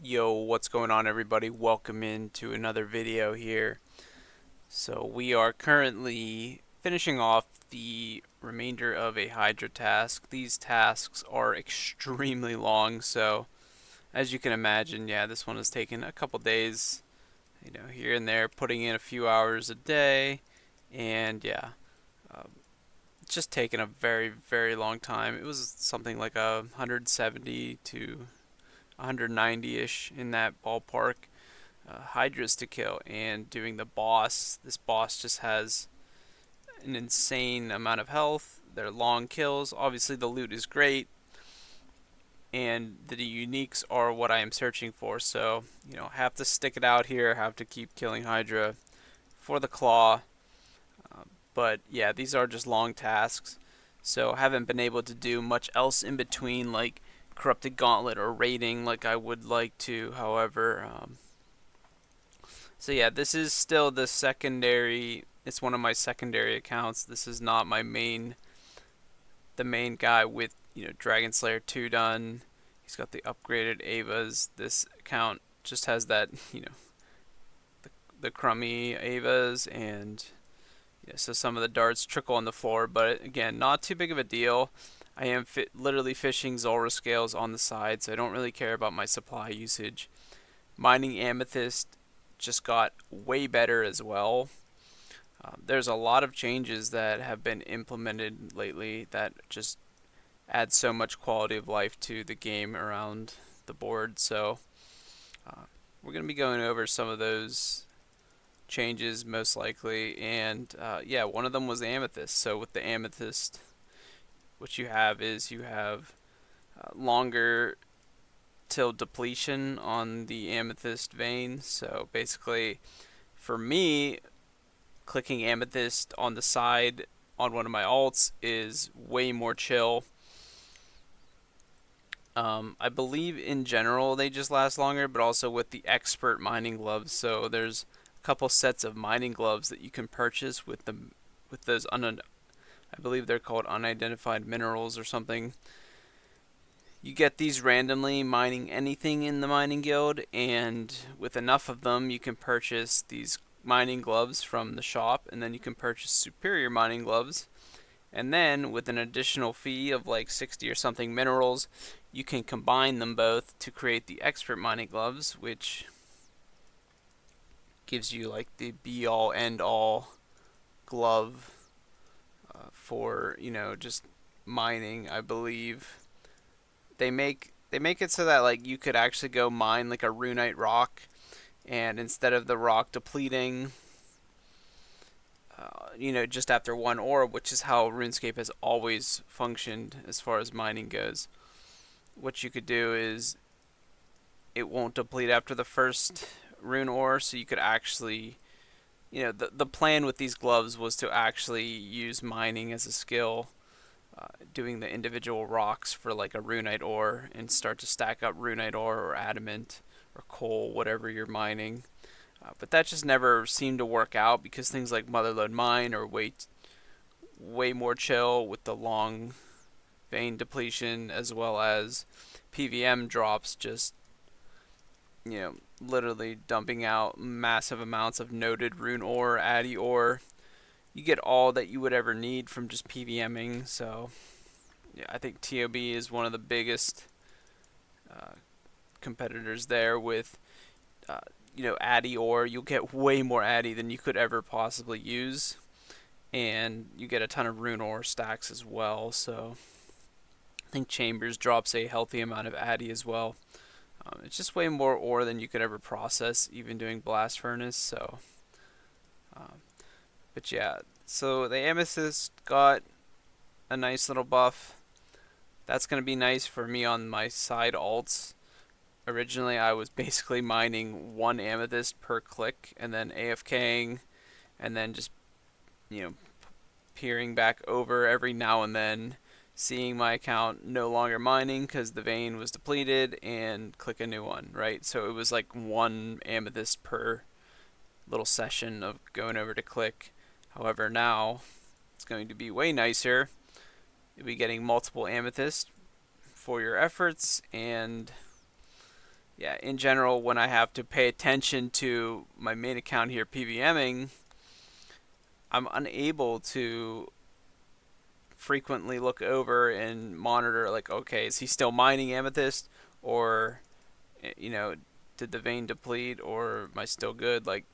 Yo, what's going on, everybody? Welcome into another video here. So we are currently finishing off the remainder of a Hydra task. These tasks are extremely long, so as you can imagine, yeah, this one has taken a couple days, here and there, putting in a few hours a day, and yeah, um, it's just taken a very, very long time. It was something like 170 to 190-ish in that ballpark. Hydras to kill, and doing the boss. This boss just has an insane amount of health. They're long kills. Obviously, the loot is great, and the uniques are what I am searching for. So, have to stick it out here. Have to keep killing Hydra for the claw. But yeah, these are just long tasks. So, haven't been able to do much else in between, like Corrupted Gauntlet or raiding, like I would like to. However, so yeah, this is still the secondary. It's one of my secondary accounts. This is not the main guy with Dragon Slayer 2 done. He's got the upgraded Avas. This account just has that the crummy Avas, and so some of the darts trickle on the floor. But again, not too big of a deal. I am literally fishing Zulrah scales on the side, so I don't really care about my supply usage. Mining amethyst just got way better as well. There's a lot of changes that have been implemented lately that just add so much quality of life to the game around the board. So we're going to be going over some of those changes most likely. And yeah, one of them was the amethyst. So with the amethyst, what you have is you have longer till depletion on the amethyst vein. So basically, for me, clicking amethyst on the side on one of my alts is way more chill. I believe in general they just last longer, but also with the expert mining gloves. So there's a couple sets of mining gloves that you can purchase with those I believe they're called unidentified minerals or something. You get these randomly mining anything in the mining guild, and with enough of them, you can purchase these mining gloves from the shop, and then you can purchase superior mining gloves. And then, with an additional fee of like 60 or something minerals, you can combine them both to create the expert mining gloves, which gives you like the be all end all glove for, just mining, I believe. They make it so that like you could actually go mine like a runite rock, and instead of the rock depleting, just after one orb, which is how RuneScape has always functioned as far as mining goes, what you could do is it won't deplete after the first rune ore, so you could actually, the plan with these gloves was to actually use mining as a skill, doing the individual rocks for like a runite ore and start to stack up runite ore or adamant or coal, whatever you're mining. But that just never seemed to work out because things like Motherlode Mine are way more chill with the long vein depletion, as well as PVM drops just literally dumping out massive amounts of noted rune ore, addy ore. You get all that you would ever need from just PVMing. So yeah, I think TOB is one of the biggest uh, competitors there with addy ore. You'll get way more addy than you could ever possibly use, and you get a ton of rune ore stacks as well. So I think Chambers drops a healthy amount of addy as well. It's just way more ore than you could ever process, even doing blast furnace. So, um, but yeah, so the amethyst got a nice little buff. That's gonna be nice for me on my side alts. Originally, I was basically mining one amethyst per click, and then AFKing, and then just you know peering back over every now and then, seeing my account no longer mining because the vein was depleted, and click a new one, right? So it was like one amethyst per little session of going over to click. However, now it's going to be way nicer. You'll be getting multiple amethysts for your efforts, and yeah, in general, when I have to pay attention to my main account here, PVMing, I'm unable to frequently look over and monitor, like, okay, is he still mining amethyst, or you know, did the vein deplete, or am I still good? Like,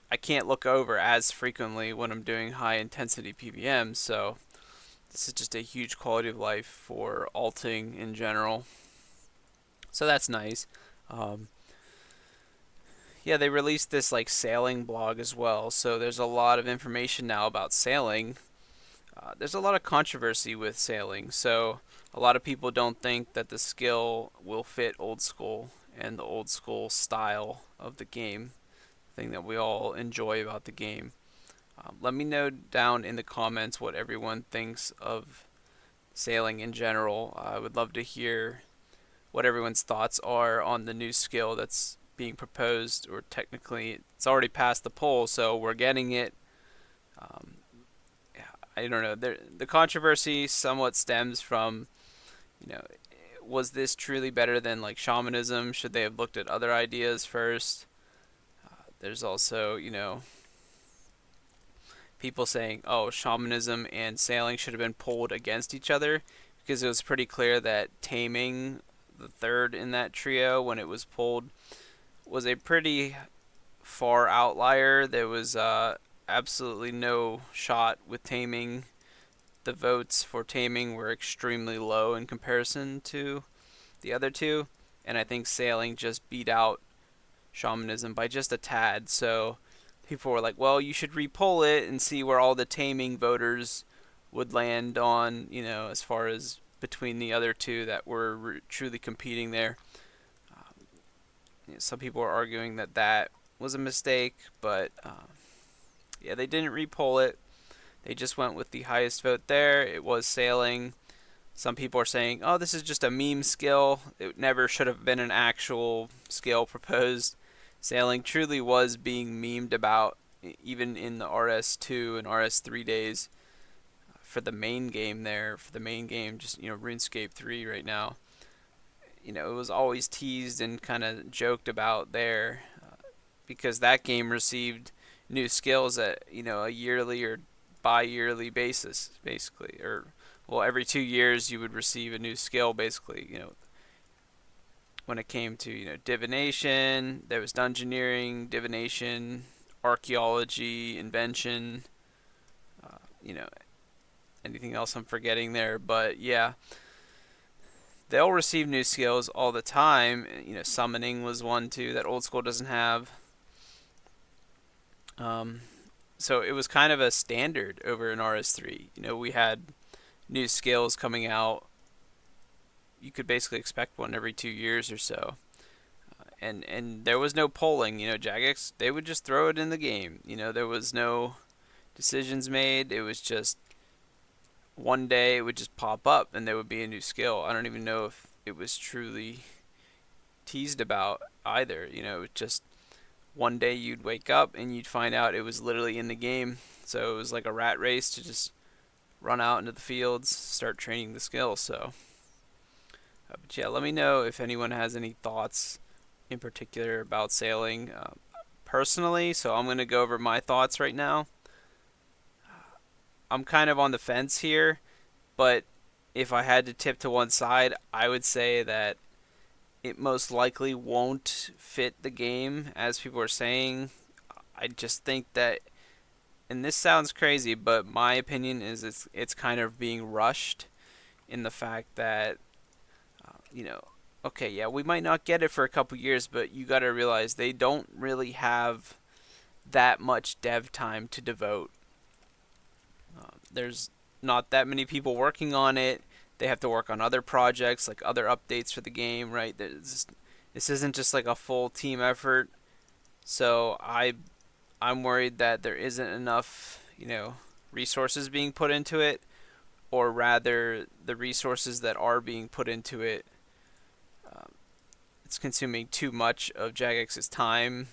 I can't look over as frequently when I'm doing high intensity PVM, so this is just a huge quality of life for alting in general. So that's nice. Um, yeah, they released this like sailing blog as well, so there's a lot of information now about sailing. There's a lot of controversy with sailing, so a lot of people don't think that the skill will fit old school and the old school style of the game, thing that we all enjoy about the game. Let me know down in the comments what everyone thinks of sailing in general. I would love to hear what everyone's thoughts are on the new skill that's being proposed, or technically it's already passed the poll, so we're getting it. Um, I don't know. The controversy somewhat stems from, you know, was this truly better than like shamanism? Should they have looked at other ideas first? There's also, people saying, oh, shamanism and sailing should have been pulled against each other, because it was pretty clear that taming, the third in that trio, when it was pulled, was a pretty far outlier. There was absolutely no shot with taming. The votes for taming were extremely low in comparison to the other two, and I think sailing just beat out shamanism by just a tad. So people were like, well, you should repoll it and see where all the taming voters would land on, as far as between the other two that were truly competing there. Some people are arguing that that was a mistake, but yeah, they didn't repoll it. They just went with the highest vote there. It was sailing. Some people are saying, oh, this is just a meme skill. It never should have been an actual skill proposed. Sailing truly was being memed about, even in the RS2 and RS3 days, for the main game there. For the main game, just, RuneScape 3 right now. It was always teased and kind of joked about there, because that game received new skills at, a yearly or bi-yearly basis, basically. Or, well, every 2 years you would receive a new skill, basically. When it came to, divination, there was dungeoneering, divination, archaeology, invention, you know, anything else I'm forgetting there. But yeah, they'll receive new skills all the time. Summoning was one too that old school doesn't have. So it was kind of a standard over in RS3. We had new skills coming out. You could basically expect one every 2 years or so. And there was no polling. Jagex, they would just throw it in the game. There was no decisions made. It was just one day it would just pop up and there would be a new skill. I don't even know if it was truly teased about either. It was just one day you'd wake up and you'd find out it was literally in the game. So it was like a rat race to just run out into the fields, start training the skill. So, but yeah, let me know if anyone has any thoughts in particular about sailing. Personally, so I'm going to go over my thoughts right now. I'm kind of on the fence here, but if I had to tip to one side, I would say that it most likely won't fit the game, as people are saying. I just think that, and this sounds crazy, but my opinion is it's kind of being rushed, in the fact that, okay, yeah, we might not get it for a couple years, but you got to realize they don't really have that much dev time to devote. There's not that many people working on it. They have to work on other projects, like other updates for the game, right? This isn't just like a full team effort. So I'm worried that there isn't enough, resources being put into it, or rather, the resources that are being put into it, it's consuming too much of Jagex's time.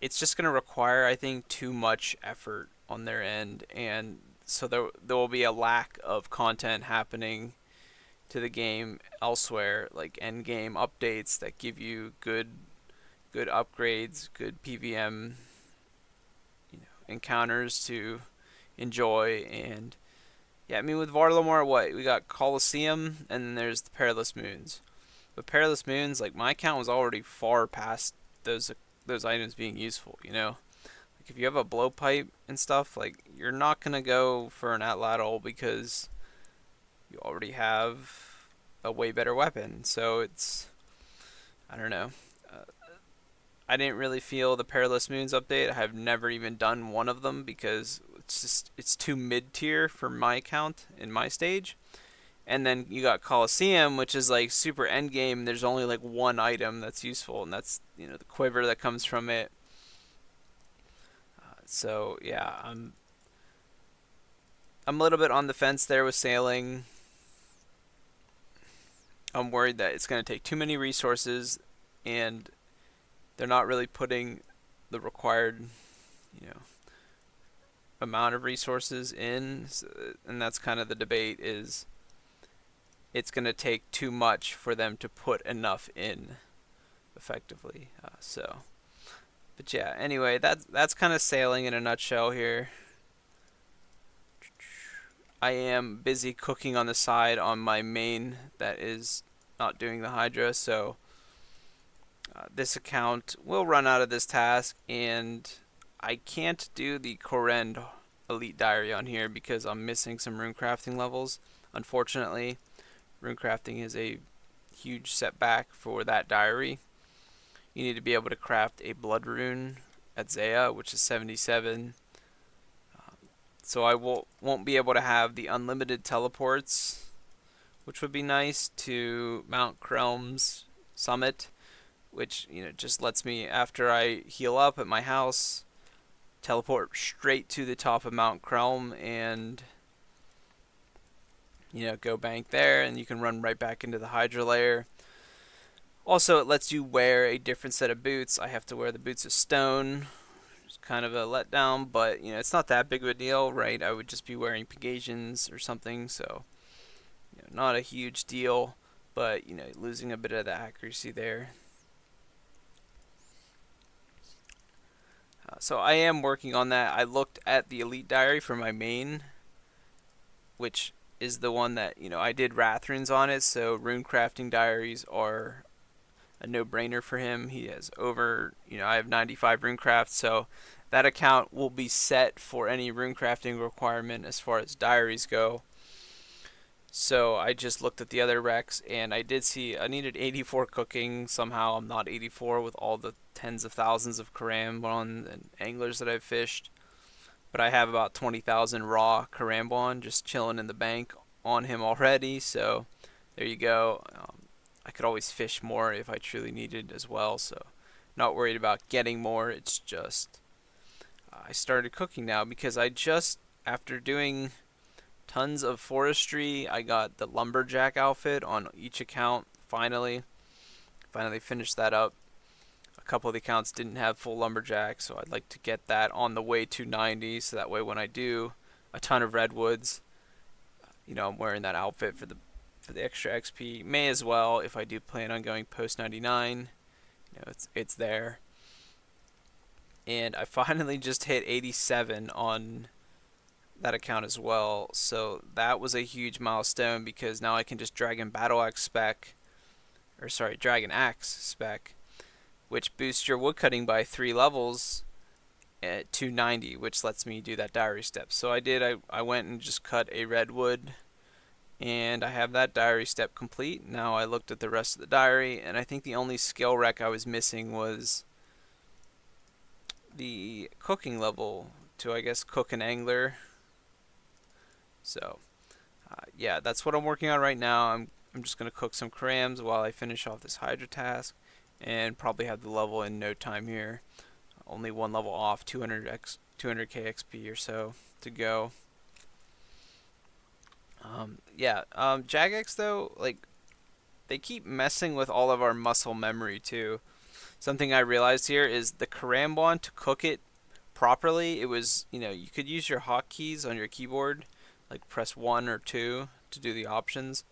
It's just going to require, I think, too much effort on their end, and so there will be a lack of content happening, to the game elsewhere, like end game updates that give you good upgrades, good PVM, encounters to enjoy. And yeah, I mean, with Varlamore, what we got, Colosseum, and then there's the Perilous Moons. But Perilous Moons, like, my account was already far past those items being useful. Like, if you have a blowpipe and stuff, like, you're not gonna go for an Atlatl because you already have a way better weapon. So I don't know. Uh, I didn't really feel the Perilous Moons update. I have never even done one of them because it's too mid tier for my account in my stage. And then you got Colosseum, which is like super end game. There's only like one item that's useful, and that's the quiver that comes from it. So yeah, I'm a little bit on the fence there with sailing. I'm worried that it's going to take too many resources, and they're not really putting the required, you know, amount of resources in, and that's kind of the debate. Is it's going to take too much for them to put enough in effectively. But yeah. Anyway, that's kind of sailing in a nutshell here. I am busy cooking on the side on my main that is not doing the Hydra, so this account will run out of this task, and I can't do the Korend Elite Diary on here because I'm missing some rune crafting levels. Unfortunately, rune crafting is a huge setback for that diary. You need to be able to craft a blood rune at Zaya, which is 77. So I won't be able to have the unlimited teleports, which would be nice, to Mount Krelm's summit, which just lets me, after I heal up at my house, teleport straight to the top of Mount Krelm and go bank there, and you can run right back into the Hydra layer. Also, it lets you wear a different set of boots. I have to wear the boots of stone. It's kind of a letdown, but it's not that big of a deal, right? I would just be wearing Pegasians or something, so not a huge deal, but losing a bit of the accuracy there. So I am working on that. I looked at the Elite Diary for my main, which is the one that I did Wrath runes on it, so rune crafting diaries are a no-brainer for him. He has over, I have 95 rune crafts, so that account will be set for any rune crafting requirement as far as diaries go. So I just looked at the other recs, and I did see I needed 84 cooking. Somehow I'm not 84 with all the tens of thousands of Karambon and anglers that I've fished. But I have about 20,000 raw Karambon just chilling in the bank on him already, so there you go. I could always fish more if I truly needed as well, so not worried about getting more. It's just I started cooking now because after doing tons of forestry, I got the lumberjack outfit on each account. Finally finished that up. A couple of the accounts didn't have full lumberjack, so I'd like to get that on the way to 90, so that way when I do a ton of redwoods, I'm wearing that outfit for the extra XP. May as well, if I do plan on going post 99. It's there. And I finally just hit 87 on that account as well, so that was a huge milestone because now I can just Dragon Axe spec, which boosts your woodcutting by 3 levels at 290, which lets me do that diary step. So I went and just cut a redwood, and I have that diary step complete. Now I looked at the rest of the diary, and I think the only skill rec I was missing was the cooking level to, I guess, cook an angler. So yeah, that's what I'm working on right now. I'm just going to cook some crams while I finish off this Hydra task, and probably have the level in no time here. Only one level off, 200k XP or so to go. Jagex though, like, they keep messing with all of our muscle memory too. Something I realized here is the Karambon, to cook it properly, it was, you could use your hotkeys on your keyboard, like press 1 or 2 to do the options.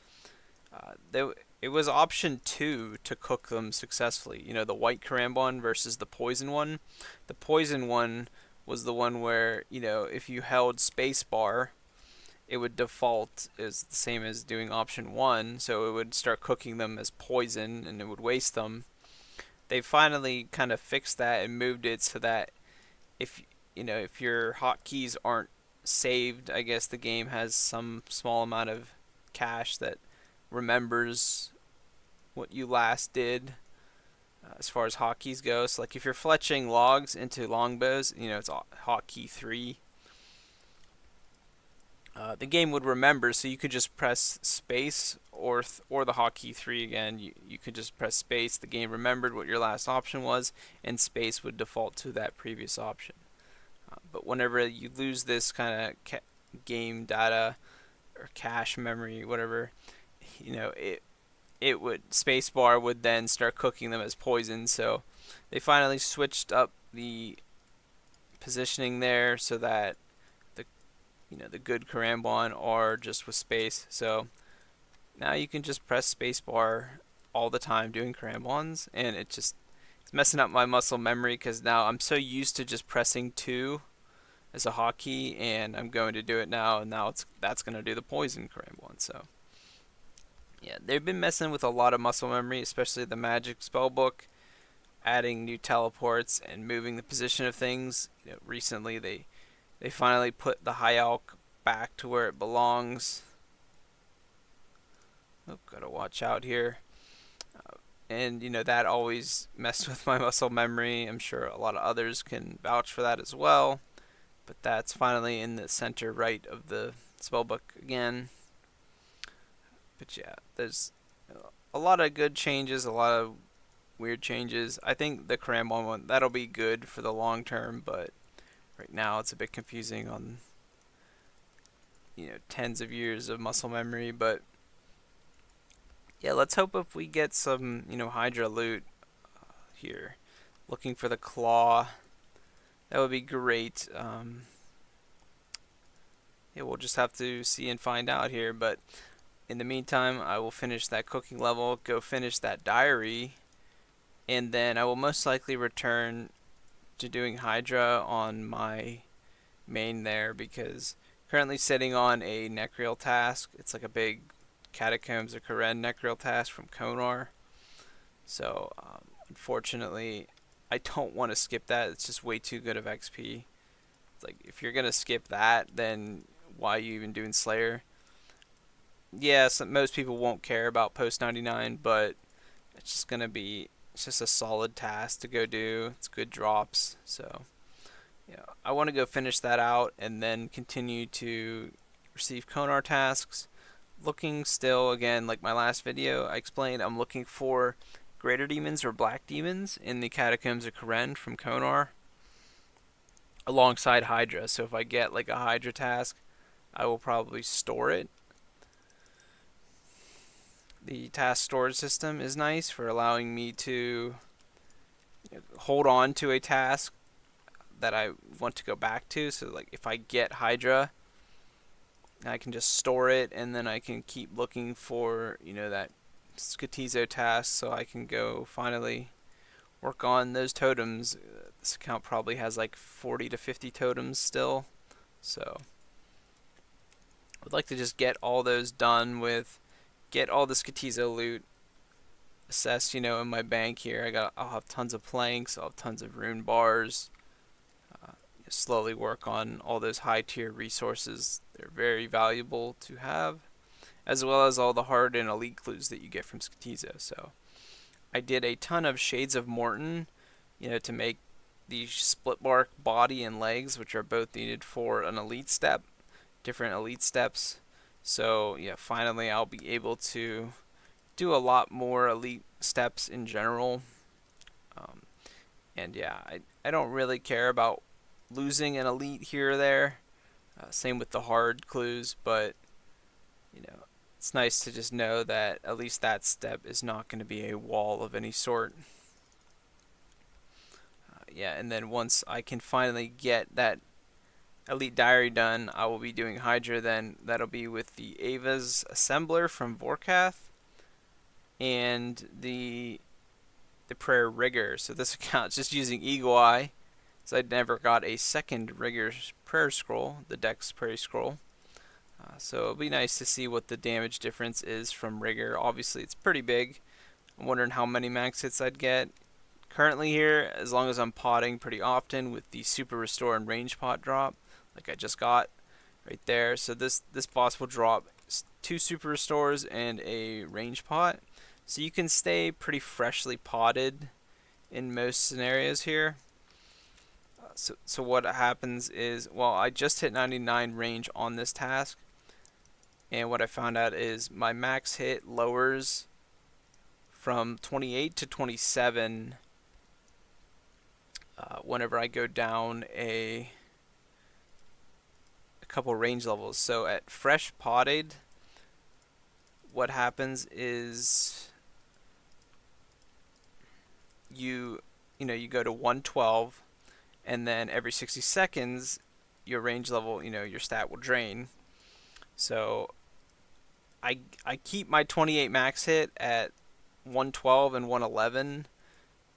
It was option 2 to cook them successfully. You know, the white Karambwan versus the poison one. The poison one was the one where, you know, if you held spacebar, it would default is the same as doing option 1, so it would start cooking them as poison and it would waste them. They finally kind of fixed that and moved it so that if you know if your hotkeys aren't saved, I guess the game has some small amount of cache that remembers what you last did as far as hotkeys go. So like if you're fletching logs into longbows, you know it's hotkey 3. The game would remember, so you could just press space or the hotkey 3 again. You could just press space. The game remembered what your last option was, and space would default to that previous option. But whenever you lose this kind of game data or cache memory, whatever, you know it would spacebar would then start cooking them as poison. So they finally switched up the positioning there so that the good Karambwan are just with space. So now you can just press spacebar all the time doing Karambwans, and it's messing up my muscle memory because now I'm so used to just pressing 2 as a hotkey, and I'm going to do it now, and now that's going to do the poison Karambwan. So yeah, they've been messing with a lot of muscle memory, especially the magic spellbook, adding new teleports and moving the position of things. You know, recently they finally put the High Elk back to where it belongs. Oh, gotta watch out here. And you know that always messed with my muscle memory. I'm sure a lot of others can vouch for that as well. But that's finally in the center right of the spellbook again. But yeah, there's a lot of good changes, a lot of weird changes. I think the Karambwan one, that'll be good for the long term, but right now it's a bit confusing on tens of years of muscle memory. But yeah, let's hope if we get some Hydra loot here. Looking for the claw, that would be great. Yeah, we'll just have to see and find out here. But in the meantime, I will finish that cooking level, go finish that diary, and then I will most likely return to doing Hydra on my main there, because currently sitting on a Necreal task. It's like a big Catacombs of Karen Necreal task from Konar. So unfortunately, I don't want to skip that. It's just way too good of XP. It's like if you're gonna skip that, then why are you even doing Slayer? Yes, most people won't care about post 99, but it's just a solid task to go do. It's good drops, so yeah, I want to go finish that out and then continue to receive Konar tasks. Looking still, again, like my last video, I explained I'm looking for greater demons or black demons in the Catacombs of Karen from Konar alongside Hydra. So if I get like a Hydra task, I will probably store it. The task storage system is nice for allowing me to hold on to a task that I want to go back to. So like if I get Hydra, I can just store it, and then I can keep looking for that Skatizo task, so I can go finally work on those totems. This account probably has like 40 to 50 totems still, so I would like to just get all those done with, get all the Skatizo loot assessed, in my bank here. I'll have tons of planks, I'll have tons of rune bars. Slowly work on all those high tier resources. They're very valuable to have, as well as all the hard and elite clues that you get from Skatizo. So I did a ton of Shades of Morton, to make the split bark body and legs, which are both needed for an elite step, different elite steps. So yeah, finally I'll be able to do a lot more elite steps in general. And yeah, I don't really care about losing an elite here or there. Same with the hard clues, but it's nice to just know that at least that step is not going to be a wall of any sort. Yeah, and then once I can finally get that elite diary done, I will be doing Hydra then. That'll be with the Ava's Assembler from Vorkath. and the prayer rigger. So this account's just using Eagle Eye, so I never got a second rigger prayer scroll, the Dex prayer scroll. So it'll be nice to see what the damage difference is from rigger. Obviously it's pretty big. I'm wondering how many max hits I'd get. Currently here, as long as I'm potting pretty often with the super restore and range pot drop, like I just got right there. So this boss will drop 2 super restores and a range pot. So you can stay pretty freshly potted in most scenarios here. So what happens is, well, I just hit 99 range on this task, and what I found out is my max hit lowers from 28 to 27 whenever I go down a couple range levels. So at fresh potted, what happens is you go to 112, and then every 60 seconds your range level, your stat will drain. So I keep my 28 max hit at 112 and 111.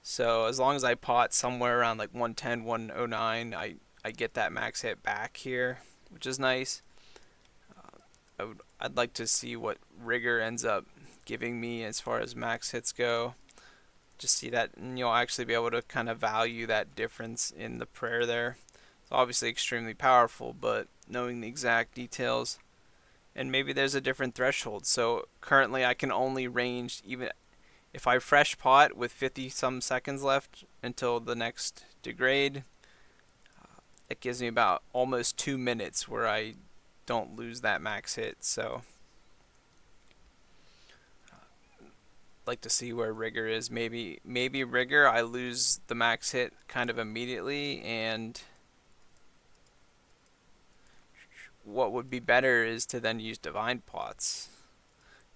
So as long as I pot somewhere around like 110, 109, I get that max hit back here, which is nice. I'd like to see what rigger ends up giving me as far as max hits go. Just see that, and you'll actually be able to kind of value that difference in the prayer there. It's obviously extremely powerful, but knowing the exact details, and maybe there's a different threshold. So currently I can only range, even if I fresh pot with 50 some seconds left until the next degrade, it gives me about almost 2 minutes where I don't lose that max hit. So like to see where rigger is. Maybe rigger I lose the max hit kind of immediately, and what would be better is to then use divine pots,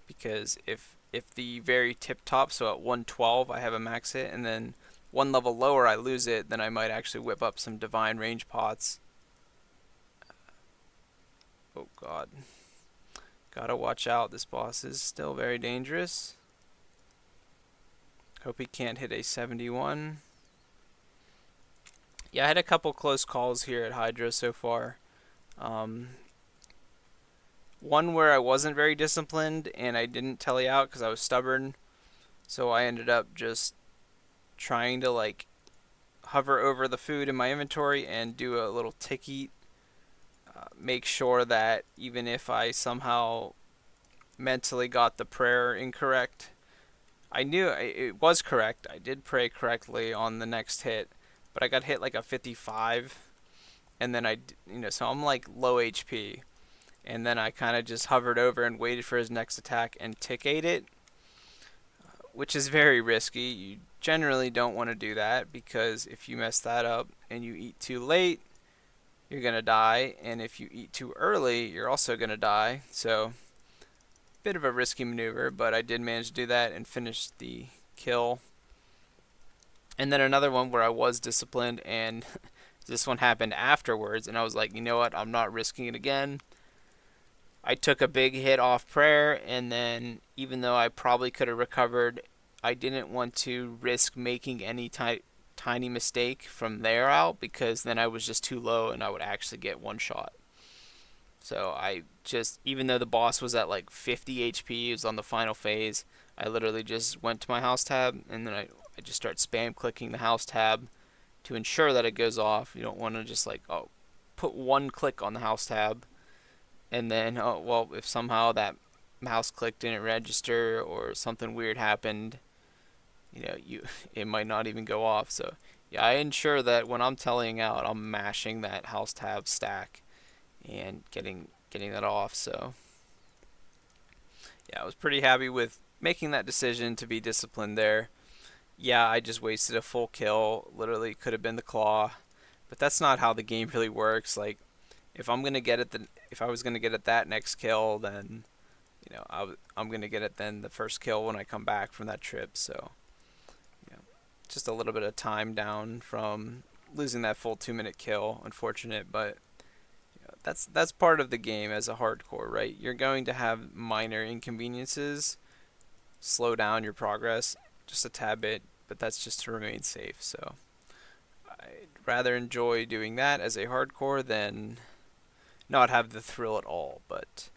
because if the very tip top, so at 112 I have a max hit, and then one level lower I lose it, then I might actually whip up some divine range pots. Oh god, gotta watch out, this boss is still very dangerous. Hope he can't hit a 71. Yeah, I had a couple close calls here at Hydra so far. One where I wasn't very disciplined and I didn't telly out because I was stubborn. So I ended up just trying to like hover over the food in my inventory and do a little tick eat. Make sure that even if I somehow mentally got the prayer incorrect, I knew it was correct. I did pray correctly on the next hit, but I got hit like a 55, and then so I'm like low HP, and then I kind of just hovered over and waited for his next attack and tick ate it, which is very risky. You generally don't want to do that, because if you mess that up and you eat too late, you're gonna die, and if you eat too early, you're also gonna die. So bit of a risky maneuver, but I did manage to do that and finish the kill. And then another one where I was disciplined, and this one happened afterwards, and I was like, you know what, I'm not risking it again. I took a big hit off prayer, and then even though I probably could have recovered, I didn't want to risk making any tiny mistake from there out, because then I was just too low and I would actually get one shot. So I just, even though the boss was at like 50 HP, it was on the final phase, I literally just went to my house tab, and then I just start spam clicking the house tab to ensure that it goes off. You don't want to just like, put one click on the house tab, and then, well, if somehow that mouse click didn't register or something weird happened, it might not even go off. So yeah, I ensure that when I'm tellying out, I'm mashing that house tab stack and getting that off. So yeah, I was pretty happy with making that decision to be disciplined there. Yeah, I just wasted a full kill. Literally could have been the claw, but that's not how the game really works. Like, if I'm gonna get it, if I was gonna get it that next kill, then I'm gonna get it then the first kill when I come back from that trip. So just a little bit of time down from losing that full 2-minute kill. Unfortunate, but that's part of the game as a hardcore, right? You're going to have minor inconveniences, slow down your progress just a tad bit, but that's just to remain safe. So I'd rather enjoy doing that as a hardcore than not have the thrill at all. But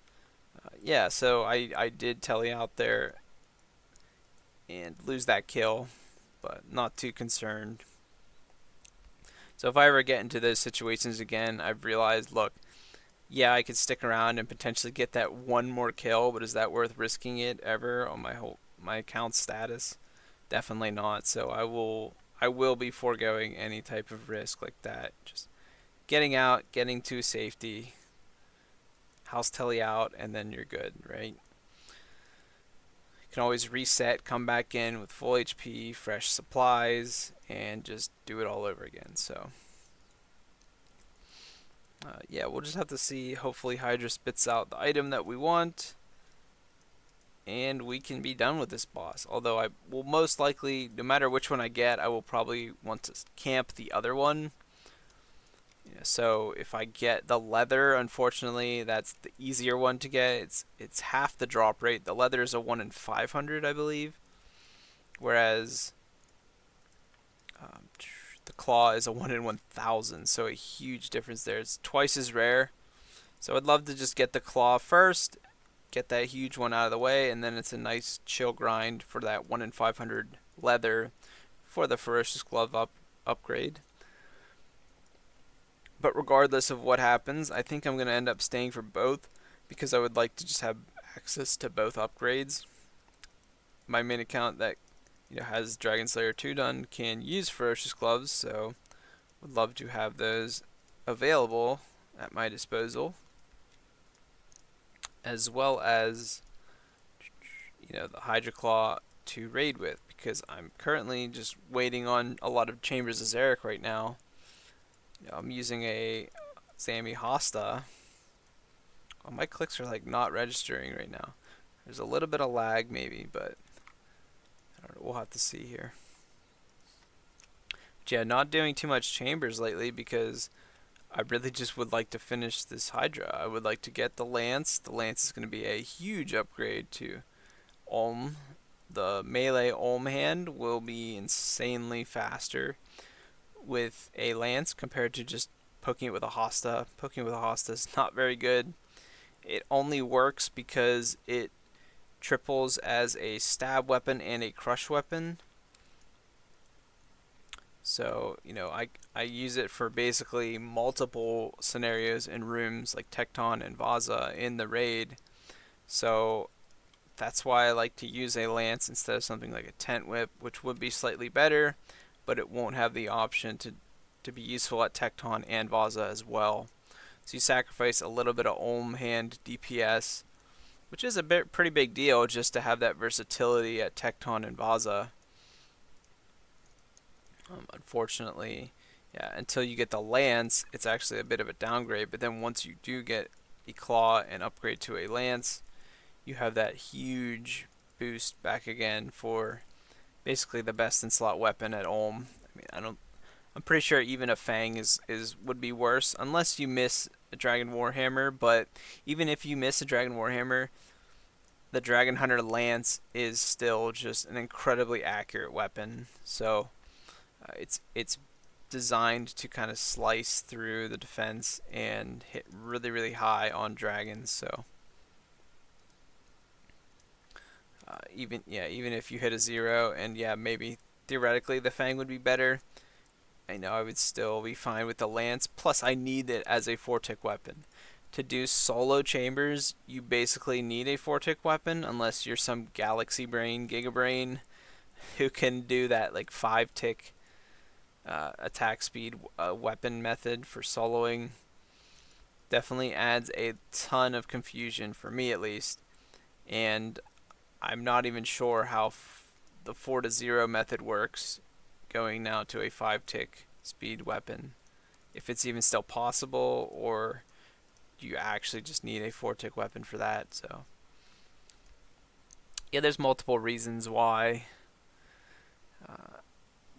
yeah, so I did telly out there and lose that kill, but not too concerned. So if I ever get into those situations again, I've realized, look, yeah, I could stick around and potentially get that one more kill, but is that worth risking it ever on my account status? Definitely not. So I will be foregoing any type of risk like that. Just getting out, getting to safety, house telly out, and then you're good, right? You can always reset, come back in with full HP, fresh supplies, and just do it all over again. So yeah, we'll just have to see. Hopefully Hydra spits out the item that we want, and we can be done with this boss. Although I will most likely, no matter which one I get, I will probably want to camp the other one. Yeah, so if I get the leather, unfortunately, that's the easier one to get. It's half the drop rate. The leather is a 1 in 500, I believe, whereas the claw is a 1 in 1,000. So a huge difference there. It's twice as rare. So I'd love to just get the claw first, get that huge one out of the way, and then it's a nice chill grind for that 1 in 500 leather for the Ferocious Glove upgrade. But regardless of what happens, I think I'm going to end up staying for both because I would like to just have access to both upgrades. My main account that has Dragon Slayer 2 done can use Ferocious Gloves, so would love to have those available at my disposal, as well as the Hydra Claw to raid with, because I'm currently just waiting on a lot of Chambers of Zarek right now. I'm using a Zami Hosta. Oh, my clicks are like not registering right now. There's a little bit of lag maybe, but I don't know, we'll have to see here. But yeah, not doing too much Chambers lately because I really just would like to finish this Hydra. I would like to get the Lance. The Lance is going to be a huge upgrade to Olm. The melee Olm hand will be insanely faster with a Lance compared to just poking it with a Hosta. Poking it with a Hosta is not very good. It only works because it triples as a stab weapon and a crush weapon. So, I use it for basically multiple scenarios in rooms like Tecton and Vaza in the raid. So that's why I like to use a Lance instead of something like a Tent Whip, which would be slightly better, but it won't have the option to be useful at Tecton and Vaza as well. So you sacrifice a little bit of Olm hand DPS, which is a pretty big deal just to have that versatility at Tecton and Vaza. Unfortunately, yeah, until you get the Lance, it's actually a bit of a downgrade, but then once you do get a Claw and upgrade to a Lance, you have that huge boost back again for basically the best in slot weapon at Olm. I'm pretty sure even a Fang would be worse unless you miss a Dragon Warhammer, but even if you miss a Dragon Warhammer, the Dragon Hunter Lance is still just an incredibly accurate weapon. So it's designed to kind of slice through the defense and hit really, really high on dragons. So even if you hit a 0, and maybe theoretically the Fang would be better, I know I would still be fine with the Lance. Plus, I need it as a 4-tick weapon. To do solo chambers, you basically need a 4-tick weapon unless you're some galaxy brain, giga brain, who can do that like 5-tick attack speed weapon method for soloing. Definitely adds a ton of confusion for me at least, and I'm not even sure how the 4-0 method works going now to a 5-tick speed weapon, if it's even still possible, or do you actually just need a 4-tick weapon for that. So yeah, there's multiple reasons why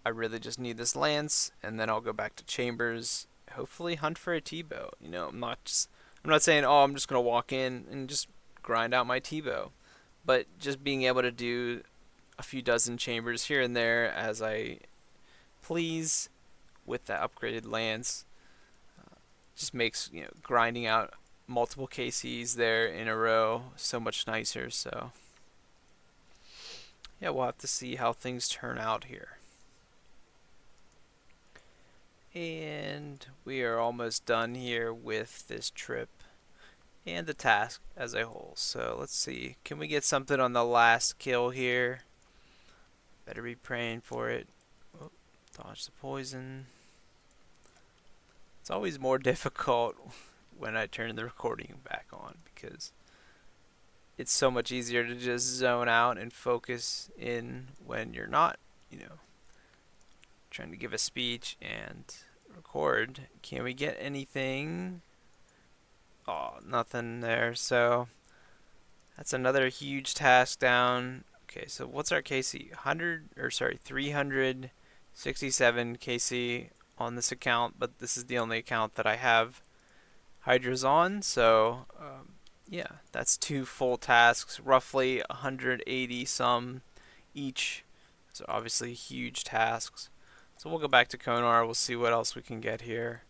I really just need this Lance, and then I'll go back to Chambers, hopefully hunt for a T-bow. I'm not saying, oh, I'm just gonna walk in and just grind out my T-bow. but just being able to do a few dozen chambers here and there as I please with the upgraded lance just makes grinding out multiple KCs there in a row so much nicer. So yeah, we'll have to see how things turn out here. And we are almost done here with this trip and the task as a whole. So let's see, can we get something on the last kill here? Better be praying for it. Oh, dodge the poison. It's always more difficult when I turn the recording back on because it's so much easier to just zone out and focus in when you're not, trying to give a speech and record. Can we get anything? Oh, nothing there. So that's another huge task down. Okay, so what's our KC? 367 KC on this account, but this is the only account that I have Hydras on, so yeah, that's 2 full tasks, roughly 180 some each, so obviously huge tasks. So we'll go back to Konar, we'll see what else we can get here.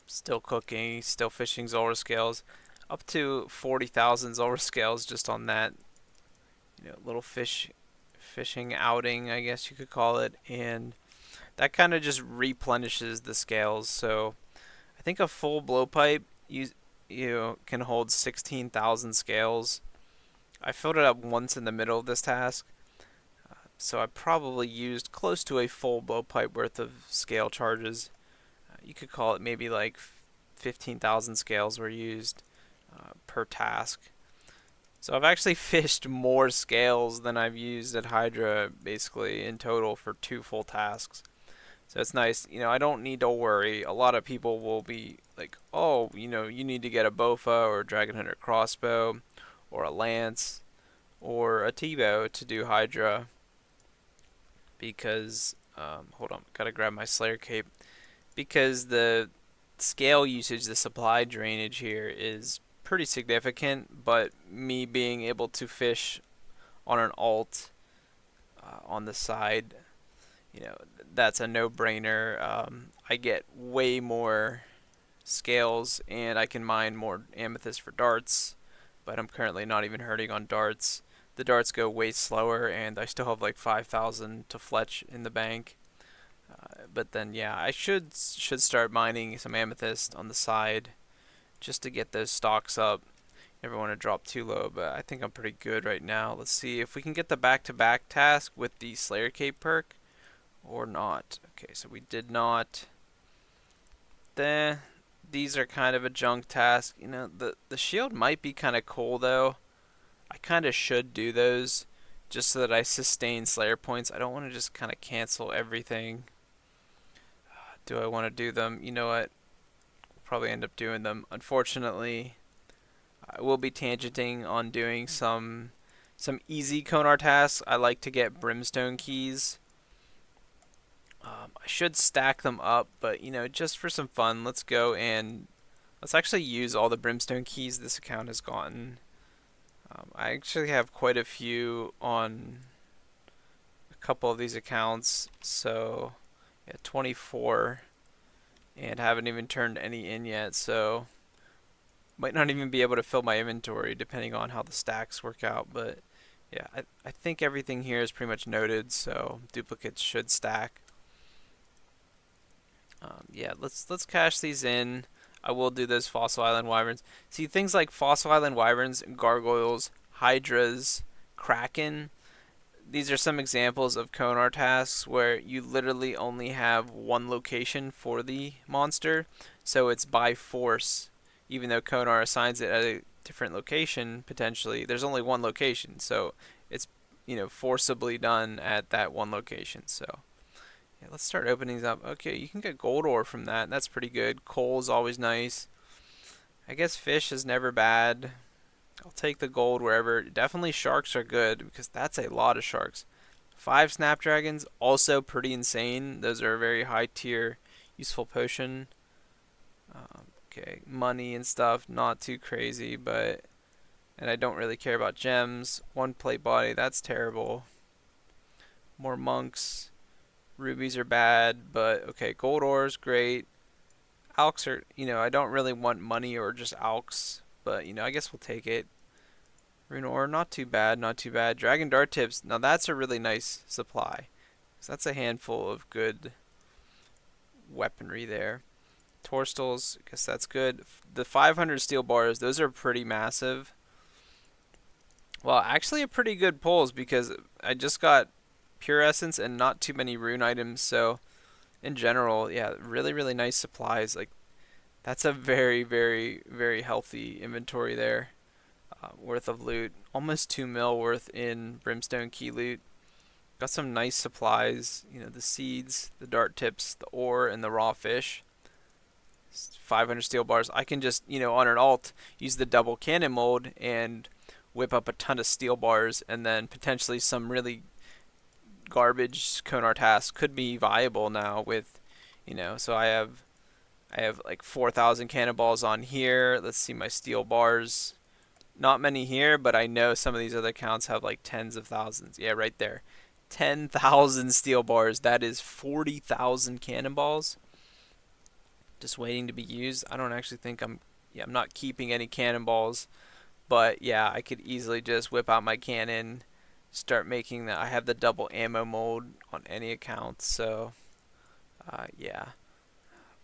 Still cooking, still fishing Zulrah scales, up to 40,000 Zulrah scales just on that little fishing outing, I guess you could call it, and that kind of just replenishes the scales. So I think a full blowpipe you can hold 16,000 scales. I filled it up once in the middle of this task, so I probably used close to a full blowpipe worth of scale charges. You could call it maybe like 15,000 scales were used per task. So I've actually fished more scales than I've used at Hydra basically in total for 2 full tasks. So it's nice, I don't need to worry. A lot of people will be like, oh, you need to get a Bofa or a Dragon Hunter crossbow or a lance or a T-bow to do Hydra because, hold on, gotta grab my Slayer cape, because the scale usage, the supply drainage here is pretty significant, but me being able to fish on an alt on the side, that's a no-brainer. I get way more scales and I can mine more amethyst for darts, but I'm currently not even hurting on darts. The darts go way slower and I still have like 5,000 to fletch in the bank. But then yeah, I should start mining some amethyst on the side just to get those stocks up. Never want to drop too low, but I think I'm pretty good right now. Let's see if we can get the back-to-back task with the Slayer Cape perk or not. Okay, so we did not. These are kind of a junk task. The shield might be kind of cool though. I kind of should do those just so that I sustain Slayer points. I don't want to just kind of cancel everything. Do I want to do them? You know what? We'll probably end up doing them. Unfortunately, I will be tangenting on doing some easy Konar tasks. I like to get brimstone keys. I should stack them up, but just for some fun, let's go and let's actually use all the brimstone keys this account has gotten. I actually have quite a few on a couple of these accounts, so yeah, 24, and haven't even turned any in yet, so might not even be able to fill my inventory depending on how the stacks work out. But yeah, I think everything here is pretty much noted, so duplicates should stack. Yeah, let's cash these in. I will do those Fossil Island Wyverns. See, things like Fossil Island Wyverns, Gargoyles, Hydras, Kraken, these are some examples of Konar tasks where you literally only have one location for the monster, so it's by force. Even though Konar assigns it at a different location, potentially, there's only one location, so it's forcibly done at that one location. So yeah, let's start opening these up. Okay, you can get gold ore from that. That's pretty good. Coal is always nice. I guess fish is never bad. I'll take the gold wherever. Definitely sharks are good because that's a lot of sharks. 5 snapdragons, also pretty insane. Those are a very high tier useful potion. Okay, money and stuff, not too crazy, but And I don't really care about gems. One plate body, that's terrible. More monks. Rubies are bad, but okay, gold ores, great. Alks are, I don't really want money or just alks, but, I guess we'll take it. Rune ore, not too bad, not too bad. Dragon dart tips, now that's a really nice supply. So that's a handful of good weaponry there. Torstals, I guess that's good. The 500 steel bars, those are pretty massive. Well, actually a pretty good pulls because I just got pure essence and not too many rune items, so in general, yeah, really, really nice supplies. Like, that's a very, very, very healthy inventory there. Worth of loot. Almost 2 mil worth in brimstone key loot. Got some nice supplies, the seeds, the dart tips, the ore, and the raw fish. 500 steel bars. I can just, on an alt, use the double cannon mold and whip up a ton of steel bars, and then potentially some really garbage Konar tasks could be viable now with, so I have like 4,000 cannonballs on here. Let's see my steel bars. Not many here, but I know some of these other accounts have like tens of thousands. Yeah, right there. 10,000 steel bars. That is 40,000 cannonballs just waiting to be used. I don't actually think I'm not keeping any cannonballs, but yeah, I could easily just whip out my cannon, start making that. I have the double ammo mode on any account, so yeah,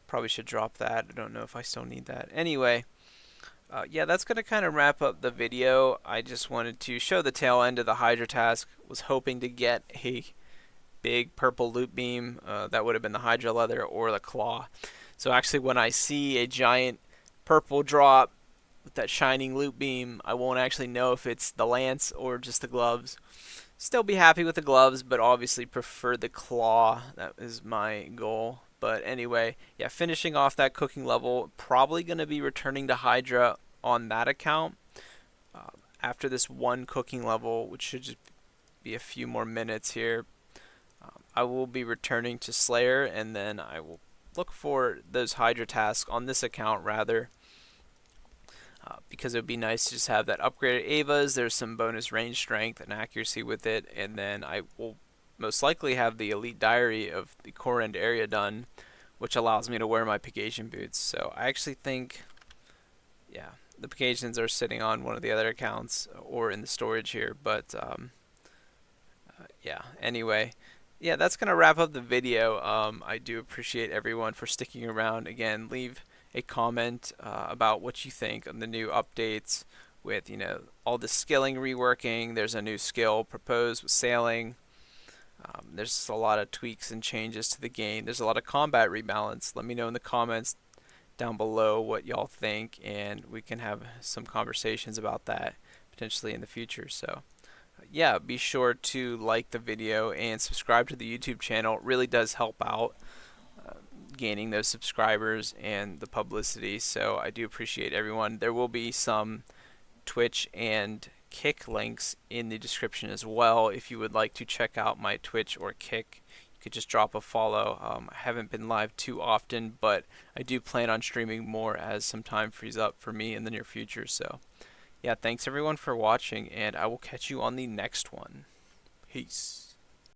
probably should drop that. I don't know if I still need that. Anyway, yeah, that's going to kind of wrap up the video. I just wanted to show the tail end of the Hydra task. Was hoping to get a big purple loot beam. That would have been the Hydra leather or the claw. So actually when I see a giant purple drop with that shining loot beam, I won't actually know if it's the lance or just the gloves. Still be happy with the gloves, but obviously prefer the claw. That is my goal. But anyway, yeah, finishing off that cooking level. Probably going to be returning to Hydra on that account after this one cooking level, which should just be a few more minutes here. I will be returning to Slayer, and then I will look for those Hydra tasks on this account rather, because it would be nice to just have that upgraded Avas. There's some bonus range strength and accuracy with it, and then I will most likely have the Elite Diary of the core end area done, which allows me to wear my Pegasian boots. So I actually think, yeah, the Pegasians are sitting on one of the other accounts or in the storage here, but yeah, anyway. Yeah, that's going to wrap up the video. I do appreciate everyone for sticking around. Again, leave a comment about what you think on the new updates with, all the skilling reworking. There's a new skill proposed with sailing. There's a lot of tweaks and changes to the game. There's a lot of combat rebalance. Let me know in the comments down below what y'all think, and we can have some conversations about that potentially in the future. So yeah, be sure to like the video and subscribe to the YouTube channel. It really does help out gaining those subscribers and the publicity, so I do appreciate everyone. There will be some Twitch and Kick links in the description as well. If you would like to check out my Twitch or Kick, you could just drop a follow. I haven't been live too often, but I do plan on streaming more as some time frees up for me in the near future. So yeah, thanks everyone for watching, and I will catch you on the next one. Peace.